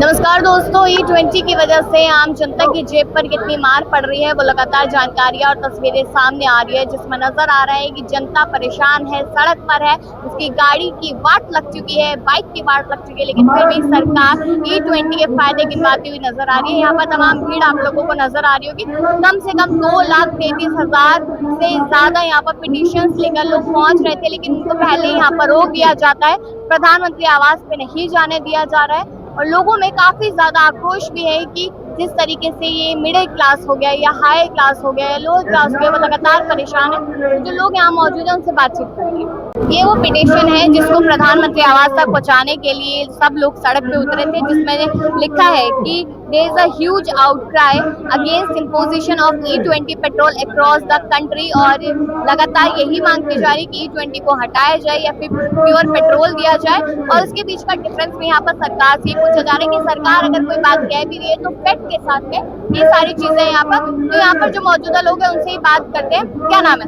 नमस्कार दोस्तों, E20 की वजह से आम जनता की जेब पर कितनी मार पड़ रही है वो लगातार जानकारियां और तस्वीरें सामने आ रही है, जिसमें नजर आ रहा है कि जनता परेशान है, सड़क पर है, उसकी गाड़ी की वाट लग चुकी है, बाइक की वाट लग चुकी है, लेकिन फिर भी सरकार E20 के फायदे गिनवाती हुई नजर आ रही है। यहाँ पर तमाम भीड़ आप लोगों को नजर आ रही होगी। कम से कम 2,33,000 से ज्यादा यहाँ पर पिटीशंस लेकर लोग पहुंच रहे थे, लेकिन उनको पहले यहाँ पर रोक दिया जाता है। प्रधानमंत्री आवास पे नहीं जाने दिया जा रहा है और लोगों में काफी ज्यादा आक्रोश भी है कि जिस तरीके से ये मिडिल क्लास हो गया या हाई क्लास हो गया या लोअर क्लास हो गया, वो लगातार परेशान है। जो लोग यहाँ मौजूद हैं उनसे बातचीत करेंगे। ये वो पिटीशन है जिसको प्रधानमंत्री आवास तक पहुंचाने के लिए सब लोग सड़क पे उतरे थे, जिसमें लिखा है कि there is a huge outcry against imposition of E20 petrol across the country। और लगातार यही मांग की जा रही कि E20 को हटाया जाए या फिर प्योर पेट्रोल दिया जाए। और उसके बीच का डिफरेंस में यहाँ पर सरकार से पूछा जा रहा है कि सरकार अगर कोई बात कह भी रही है तो फैक्ट के साथ में ये सारी चीजें यहाँ पर। तो यहाँ पर जो मौजूदा लोग हैं उनसे ही बात करते हैं। क्या नाम है?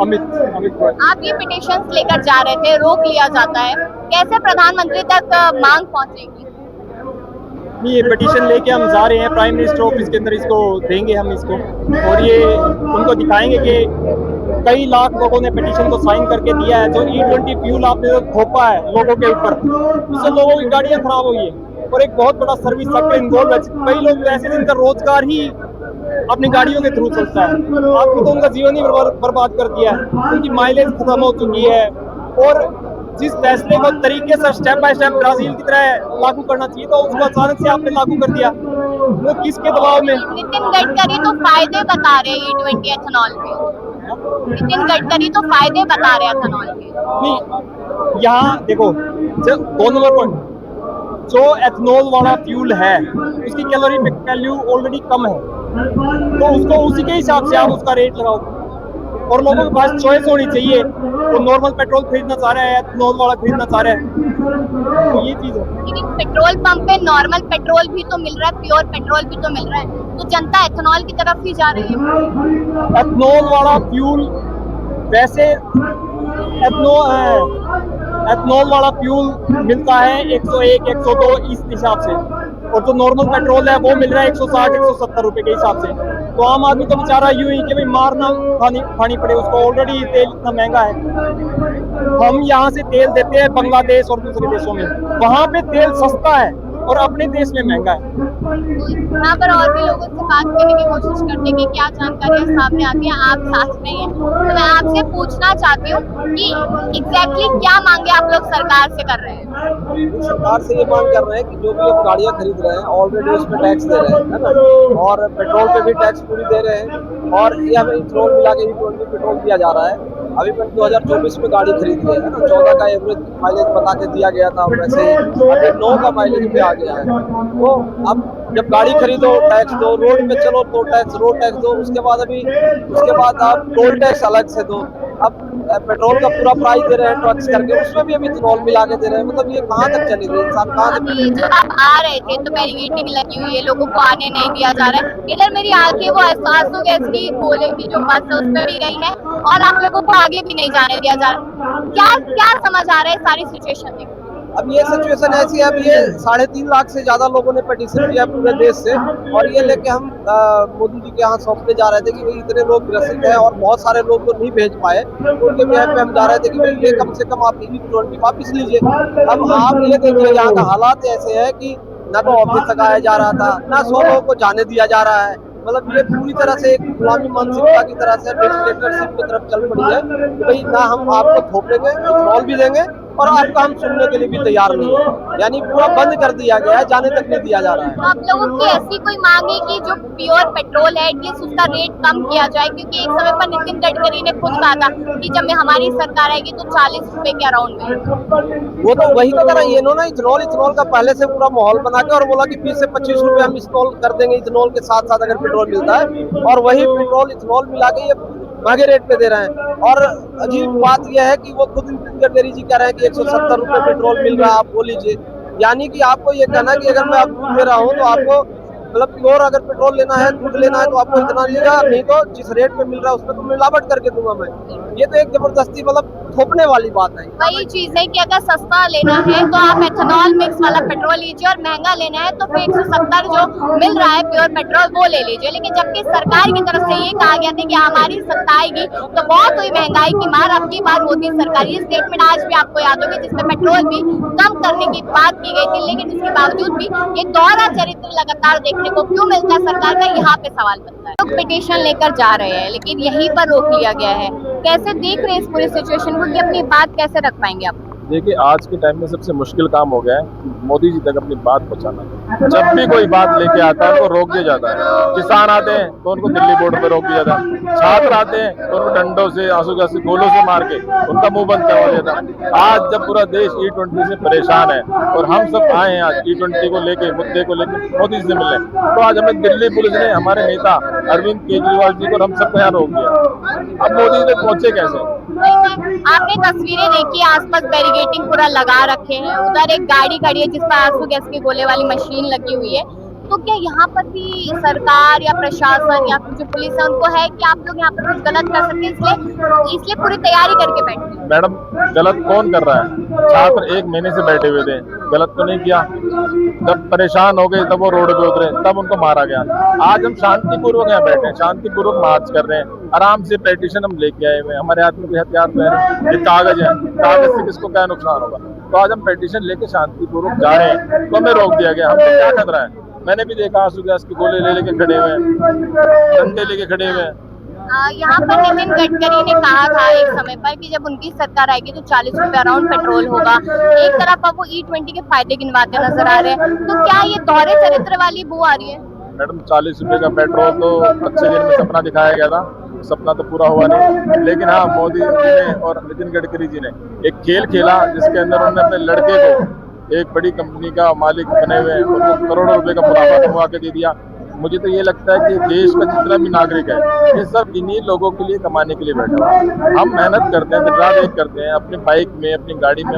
अमित। आप ये पिटीशन लेकर जा रहे थे, रोक लिया जाता है, कैसे प्रधानमंत्री तक मांग पहुंचेगी? ये पिटीशन लेके हम जा रहे हैं प्राइम मिनिस्टर ऑफिस के अंदर, इसको देंगे हम इसको, और ये उनको दिखाएंगे कि कई लाख लोगों ने पिटीशन को साइन करके दिया है। जो E20 फ्यूल आपने जो थोपा है लोगों के ऊपर, उससे लोगों की गाड़ियां खराब हुई है और एक बहुत बड़ा सर्विस सेक्टर इन्वॉल्व है। कई लोग तो ऐसे जिनका रोजगार ही अपनी गाड़ियों के थ्रू चलता है। आपने तो उनका जीवन ही बर्बाद कर दिया है, उनकी माइलेज खत्म हो चुकी है। और जिस फैसले को तरीके से स्टेप बाय स्टेप ब्राजील की तरह लागू करना चाहिए तो उसको अचानक से आपने लागू कर दिया, वो किसके दबाव में? नितिन गडकरी तो फायदे बता रहे हैं E20 एथेनॉल के। नितिन गडकरी तो फायदे बता रहे हैं एथेनॉल के। नहीं, यहाँ देखो, 2 नंबर पॉइंट, जो एथेनॉल वाला फ्यूल है उसकी कैलोरी वैल्यू ऑलरेडी कम है, तो उसको उसी के हिसाब से आप उसका रेट लगाओ। और लोगों के पास चॉइस होनी चाहिए, वो नॉर्मल पेट्रोल खरीदना चाह रहे हैं, एथेनॉल वाला खरीदना चाह रहे हैं, तो ये चीज है। लेकिन पेट्रोल पंप पे नॉर्मल पेट्रोल भी तो मिल रहा है, प्योर पेट्रोल भी तो मिल रहा है, तो जनता एथेनॉल की तरफ ही जा रही है। एथेनॉल वाला फ्यूल वैसे एथेनॉल वाला फ्यूल मिलता है 101, 102 इस हिसाब से, और जो नॉर्मल पेट्रोल है वो मिल रहा है 160, 170 रुपए के हिसाब से। तो आम आदमी तो बेचारा यूं ही कि भाई मार ना खानी पड़े उसको, ऑलरेडी तेल इतना महंगा है। हम यहाँ से तेल देते हैं बांग्लादेश और दूसरे देशों में, वहाँ पे तेल सस्ता है और अपने देश में महंगा है। यहाँ पर और भी लोगों से बात करने की कोशिश करते हैं कि क्या जानकारियाँ सामने आती हैं। आप साथ में हैं तो मैं आपसे पूछना चाहती हूँ कि एग्जैक्टली क्या मांगे आप लोग सरकार से कर रहे हैं? सरकार से ये मांग कर रहे हैं कि जो भी हम गाड़ियां खरीद रहे हैं ऑलरेडी उसमें टैक्स दे रहे हैं, है ना, और पेट्रोल पे भी टैक्स पूरी दे रहे हैं, और ये हमें इथेनॉल मिला के E20 पेट्रोल दिया जा रहा है। अभी मैंने 2024 में गाड़ी खरीदी है ना, 14 का एवरेज माइलेज बता के दिया गया था, वैसे ही अभी 9 का माइलेज पे आ गया है। तो अब जब गाड़ी खरीदो टैक्स दो, रोड पे चलो तो टैक्स, रोड टैक्स दो, उसके बाद आप टोल टैक्स अलग से दो। अब पेट्रोल का पूरा प्राइस दे रहे हैं टैक्स करके, उसमें भी अभी इथेनॉल मिला के दे रहे हैं। मतलब ये कहाँ तक चलेगी, इंसान कहाँ तक? अभी जब आप आ रहे थे तो बैरिकेडिंग लगी हुई है, लोगों को आने नहीं दिया जा रहा है। इधर मेरी आंखें वो आंसू गैस की गोले की जो बस है उसमें भी गई है और आप लोगों को आगे भी नहीं जाने दिया जा रहा। क्या समझ आ रहा है सारी सिचुएशन देख? अब ये सिचुएशन ऐसी है, अब ये 3.5 लाख से ज्यादा लोगों ने पिटीशन किया पूरे देश से, और ये लेके हम मोदी जी के यहाँ सौंपने जा रहे थे कि भाई इतने लोग ग्रसित हैं और बहुत सारे लोग तो नहीं भेज पाए, उनके बिहाफ पे हम जा रहे थे कि भाई ये कम से कम आप E20 वापिस लीजिए। अब आप ये देखिए यहाँ का हालात ऐसे है कि ना तो ऑफिस तक आया जा रहा था, ना 100 लोगों को जाने दिया जा रहा है। मतलब ये पूरी तरह से एक गुलामी मानसिकता की तरह से डिक्टेटरशिप की तरफ चल पड़ी है कि भाई ना हम आपको थोपेंगे, इथेनॉल भी देंगे और आपका हम सुनने के लिए भी तैयार नहीं है। यानी पूरा बंद कर दिया गया है, जाने तक नहीं दिया जा रहा है। तो आप लोगों की ऐसी कोई मांग है कि जो प्योर पेट्रोल है एटलीस्ट उसका रेट कम किया जाए? क्योंकि एक समय पर नितिन गडकरी ने खुद कहा था कि जब हमारी सरकार आएगी तो 40 रुपए के अराउंड में। वो तो वही तो करा ये इन्होंने, इथेनॉल का पहले से पूरा माहौल बना के, और बोला कि 20 से 25 रुपए हम इस्तेमाल कर देंगे इथेनॉल के साथ साथ अगर पेट्रोल मिलता है, और वही पेट्रोल इथेनॉल मिला के ये महंगे रेट पे दे रहे हैं। और अजीब बात यह है कि वो खुद गडकरी जी कह रहे हैं कि 170 रुपए पेट्रोल मिल रहा है, आप वो लीजिए। यानी कि आपको ये कहना है कि अगर मैं आप दूध दे रहा हूँ तो आपको मतलब प्योर अगर पेट्रोल लेना है, दूध लेना है तो आपको इतना लेगा, नहीं तो जिस रेट पे मिल रहा है उसमें तो मिलावट करके दूंगा मैं। ये तो एक जबरदस्ती, मतलब थोपने वाली बात है। वही चीज है कि अगर सस्ता लेना है तो आप एथेनॉल मिक्स वाला पेट्रोल लीजिए, और महंगा लेना है तो फिर 170 जो मिल रहा है प्योर पेट्रोल वो ले लीजिए। लेकिन जबकि सरकार की तरफ से ये कहा गया था कि हमारी सत्ता आएगी तो बहुत हुई महंगाई की मार, अब की बार मोदी सरकार, ये स्टेटमेंट आज भी आपको याद होगी जिसमें पेट्रोल भी कम करने की बात की गई थी। लेकिन इसके बावजूद भी ये दोहरा चरित्र लगातार देखने को क्यों मिलता है सरकार का, यहाँ पे सवाल बनता है। लोग पिटीशन लेकर जा रहे हैं लेकिन यहीं पर रोक लिया गया है। कैसे देख रहे हैं इस पूरी सिचुएशन को कि अपनी बात कैसे रख पाएंगे आप? देखिए, आज के टाइम में सबसे मुश्किल काम हो गया है मोदी जी तक अपनी बात पहुंचाना। जब भी कोई बात लेके आता है उनको रोक दिया जाता है। किसान आते हैं तो उनको दिल्ली बॉर्डर पर रोक दिया जाता है, छात्र आते हैं तो उनको डंडों से, आंसू गैस से, गोलों से मार के उनका मुंह बंद करवा दिया जाता है। आज जब पूरा देश E20 से परेशान है और हम सब आए हैं आज E20 को लेके, मुद्दे को लेके मोदी जी से मिलने, तो आज हमें दिल्ली पुलिस ने हमारे नेता अरविंद केजरीवाल जी को, हम सबको यहाँ रोक दिया। अब मोदी जी तक पहुंचे कैसे? आपने तस्वीरें देखी, आसपास बैरिकेडिंग पूरा लगा रखे हैं, उधर एक गाड़ी खड़ी है जिस पर आंसू गैस के गोले वाली मशीन लगी हुई है। तो क्या यहाँ पर भी सरकार या प्रशासन या जो पुलिस है उनको है कि आप लोग यहाँ पर कुछ गलत कर सकते हैं, इसलिए पूरी तैयारी करके बैठे हैं? मैडम, गलत कौन कर रहा है? छात्र 1 महीने से बैठे हुए थे, गलत तो नहीं किया। जब परेशान हो गए तब वो रोड पे उतरे, तब उनको मारा गया। आज हम शांतिपूर्वक यहाँ बैठे हैं, शांतिपूर्वक मार्च कर रहे हैं, आराम से पेटिशन हम लेके आए हुए हैं। हमारे हाथ में कोई हथियार तो है, ये कागज है, कागज से किसको क्या नुकसान होगा? तो आज हम पेटिशन लेके शांतिपूर्वक जा रहे हैं तो हमें रोक दिया गया। हमको क्या खतरा है? मैंने भी देखा आंसू गैस के गोले ले लेके खड़े हुए हैं, डंडे लेके खड़े हुए हैं। यहाँ पर नितिन गडकरी ने कहा था एक समय पर कि जब उनकी सरकार आएगी तो 40 रुपए अराउंड पेट्रोल होगा। एक तरफ अब वो E20 के फायदे गिनवाते नजर आ रहे हैं, तो क्या ये दोहरे चरित्र वाली बू आ रही है? मैडम, 40 रुपए का पेट्रोल तो अच्छे दिन में सपना दिखाया गया था, सपना तो पूरा हुआ नहीं। लेकिन हाँ, मोदी जी ने और नितिन गडकरी जी ने एक खेल खेला जिसके अंदर उन्होंने अपने लड़के को एक बड़ी कंपनी का मालिक बने हुए हैं, उनको करोड़ों रुपए का मुनाफा कमा के दे दिया। मुझे तो ये लगता है कि देश का जितना भी नागरिक है ये सब इन्हीं लोगों के लिए कमाने के लिए बैठा है। हम मेहनत करते हैं, दिन रात एक करते हैं, अपनी बाइक में, अपनी गाड़ी में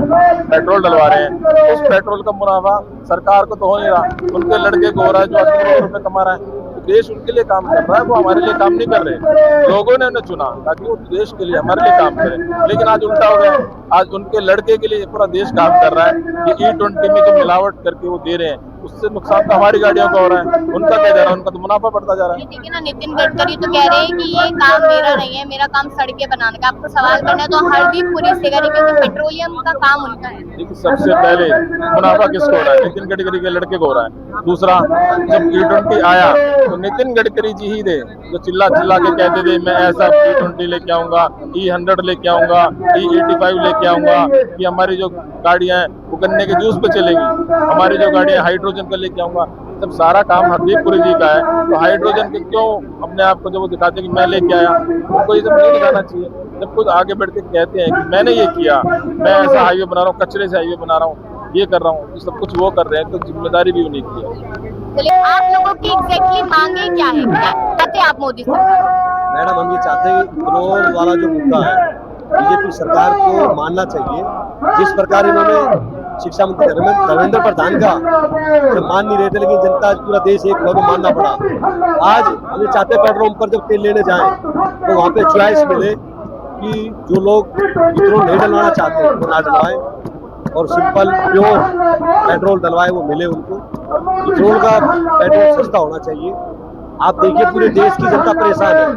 पेट्रोल डलवा रहे हैं, उस पेट्रोल का मुनाफा सरकार को तो हो नहीं रहा, उनके लड़के को हो रहा है जो 80 करोड़ रुपए कमा रहा है। देश उनके लिए काम कर रहा है, वो हमारे लिए काम नहीं कर रहे। लोगों ने उन्हें चुना ताकि वो देश के लिए, हमारे लिए काम करें, लेकिन आज उल्टा हो गया। आज उनके लड़के के लिए पूरा देश काम कर रहा है। ये E20 में जो मिलावट करके वो दे रहे हैं उससे नुकसान तो हमारी गाड़ियों का हो रहा है, उनका क्या जा रहा है? उनका तो मुनाफा बढ़ता जा रहा है। देखिए ना, नितिन गडकरी तो कह रहे हैं कि ये काम मेरा नहीं है, मेरा काम सड़कें बनाने का। आपको सवाल करना है तो हरदीप पुरी से करें क्योंकि पेट्रोलियम का काम उनका है। देखिए, सबसे पहले मुनाफा किसको हो रहा है? नितिन गडकरी के लड़के को हो रहा है। दूसरा, जब E20 आया तो नितिन गडकरी जी ही थे जो चिल्ला चिल्ला के कहते थे मैं ऐसा E20 लेके आऊंगा, E100 लेके आऊंगा, E85 लेके आऊंगा, कि हमारी जो गाड़ियां हैं वो गन्ने के जूस पे चलेंगी, हमारी जो गाड़ियां हाइड्रोजन का लेके आऊंगा। जब सारा काम हरदीप पुरी जी का है तो हाइड्रोजन के क्यों अपने आप को जब वो दिखाते हैं कि मैं लेके आया, उनको ये सब नहीं दिखाना चाहिए। जब खुद आगे बढ़ के कहते हैं कि मैंने ये किया, मैं ऐसा हाईवे बना रहा हूँ, कचरे से हाईवे बना रहा हूँ, ये कर रहा हूँ, तो सब कुछ वो कर रहे हैं, तो जिम्मेदारी भी उन्हीं की है। चलिए, आप लोगों की एग्जैक्टली मांगे क्या है, क्या चाहते हैं आप मोदी सरकार? मैडम, हम ये चाहते हैं कि पेट्रोल वाला जो मुद्दा है बीजेपी सरकार को मानना चाहिए। जिस प्रकार इन्होंने शिक्षा मंत्री धर्मेंद्र प्रधान का जब मान नहीं रहे थे, लेकिन जनता पूरा देश एक हुआ, मानना पड़ा। आज हम ये चाहते हैं पेट्रोल पंप पर जब तेल लेने जाएं तो वहाँ पे चॉइस मिले कि जो लोग पेट्रोल नहीं डलवाना चाहते वो ना डलवाएं और सिंपल प्योर पेट्रोल डलवाए वो मिले उनको। पेट्रोल का पेट्रोल सस्ता होना चाहिए। आप देखिए, पूरे देश की जनता परेशान है,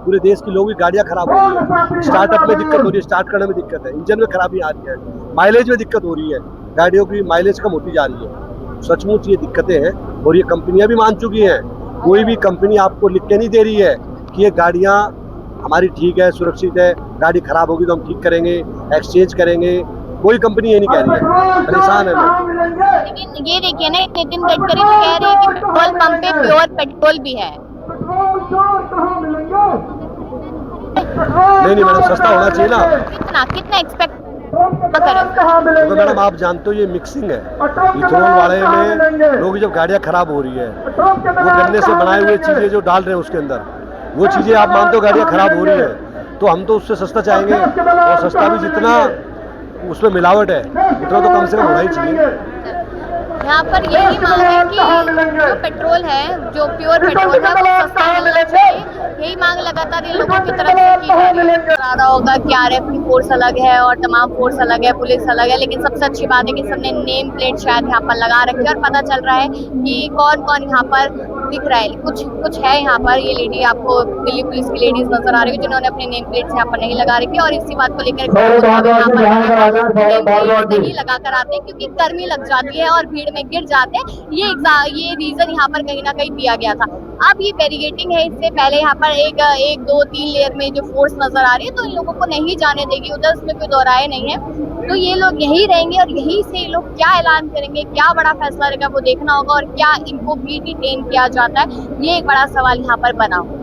पूरे देश की लोगों की गाड़ियां खराब हो रही है, स्टार्टअप में दिक्कत हो रही है, स्टार्ट करने में दिक्कत है, इंजन में खराबी आ रही है, माइलेज में दिक्कत हो रही है, गाड़ियों की माइलेज कम होती जा रही है। सचमुच ये दिक्कतें हैं और ये कंपनियां भी मान चुकी हैं। कोई भी कंपनी आपको लिख के नहीं दे रही है कि ये गाड़ियां हमारी ठीक है, सुरक्षित है, गाड़ी खराब होगी तो हम ठीक करेंगे, एक्सचेंज करेंगे। कोई कंपनी ये नहीं कह रही है, परेशान है लोग। लेकिन ये देखिए ना, नितिन गडकरी तो कह रहे हैं कि पेट्रोल पंप पे प्योर पेट्रोल भी है। नहीं मैडम, सस्ता होना चाहिए ना। कितना एक्सपेक्ट करें? तो मैडम, आप जानते हो ये मिक्सिंग है। इथेनॉल वाले में लोग जब गाड़ियां खराब हो रही है वो गन्ने से बनाए हुए चीजें जो डाल रहे हैं उसके अंदर, वो चीजें आप मानते हो गाड़ियां खराब हो रही है, तो हम तो उससे सस्ता चाहेंगे। और सस्ता भी जितना उसमें मिलावट है उतना तो कम से कम होना ही चाहिए। यहाँ पर यही मांग है कि जो पेट्रोल है, जो प्योर पेट्रोल है, वो सस्ता मिलना चाहिए, यही मांग लगातार इन लोगों की तरफ से की जा रही है। आ रहा होगा कि आरएफ की फोर्स अलग है और तमाम फोर्स अलग है, पुलिस अलग है, लेकिन सबसे अच्छी बात है कि सबने नेम प्लेट शायद यहाँ पर लगा रखी है और पता चल रहा है कि कौन कौन यहाँ पर दिख रहा है। कुछ है यहाँ पर, ये लेडी आपको दिल्ली पुलिस की लेडीज नजर आ रही है जिन्होंने अपनी नेम प्लेट्स यहाँ पर नहीं लगा रखी, और इसी बात को लेकर नहीं लगा कर आते हैं क्योंकि गर्मी लग जाती है और भीड़ में गिर जाते हैं। ये रीजन यहाँ पर कहीं ना कहीं दिया गया था। अब ये बैरिकेडिंग है, इससे पहले यहाँ पर एक 2-3 लेयर में जो फोर्स नजर आ रही है, तो इन लोगों को नहीं जाने देगी उधर, उसमें कोई दोहराए नहीं है। तो ये लोग यहीं रहेंगे और यहीं से ये लोग क्या ऐलान करेंगे, क्या बड़ा फैसला रहेगा वो देखना होगा, और क्या इनको भी डिटेन किया जाता है, ये एक बड़ा सवाल यहाँ पर बना हुआ है।